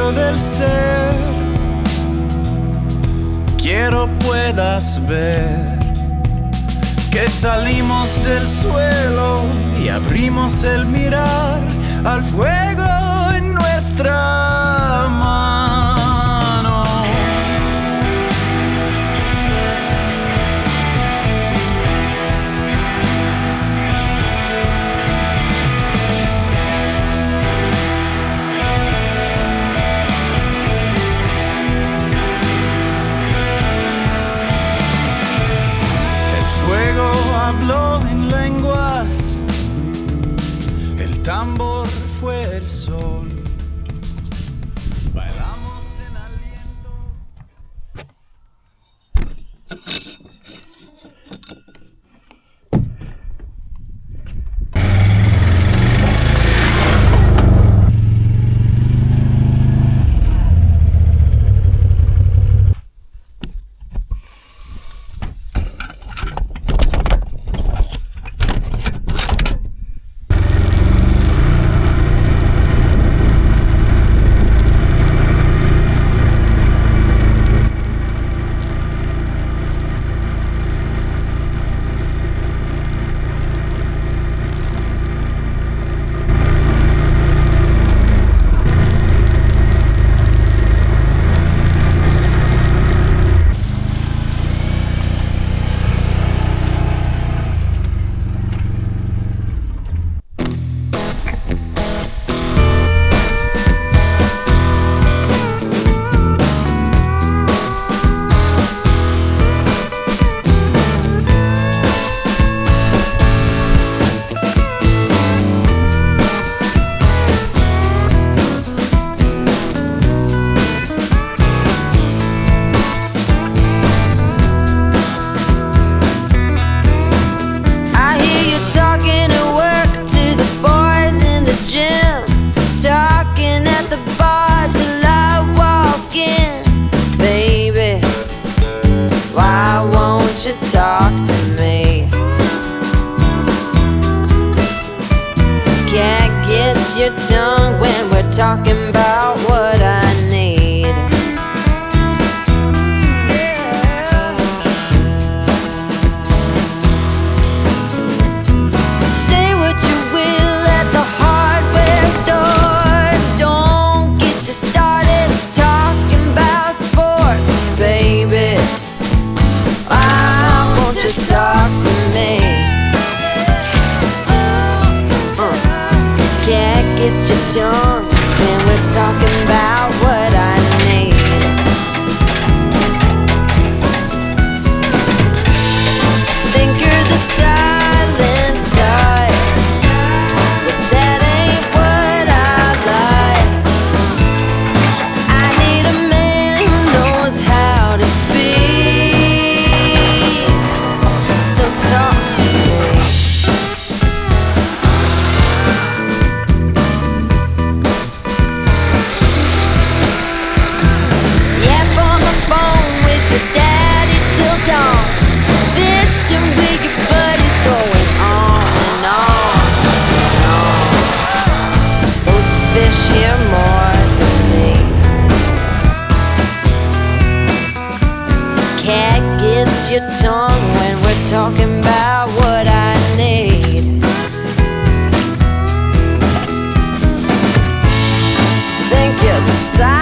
centro del ser. Quiero puedas ver que salimos del suelo y abrimos el mirar al fuego en nuestra mano. Habló en lenguas, el tambor fue el sol, bailamos en aliento. Talk to me. Can't get your tongue when we're talking about what I need. Say what you will at the hardware store. Don't get you started talking about sports, baby. Talk to me. Can't get your tongue when we're talking about what I need. Think you're the silent type, but that ain't what I like. I need a man who knows how to speak. Talk to me. Yap on the phone with your daddy till dawn. Fishing with your buddies, going on and on and on. Those fish hear more than me. Cat gets your tongue when we're talking about what I need. Think you're the side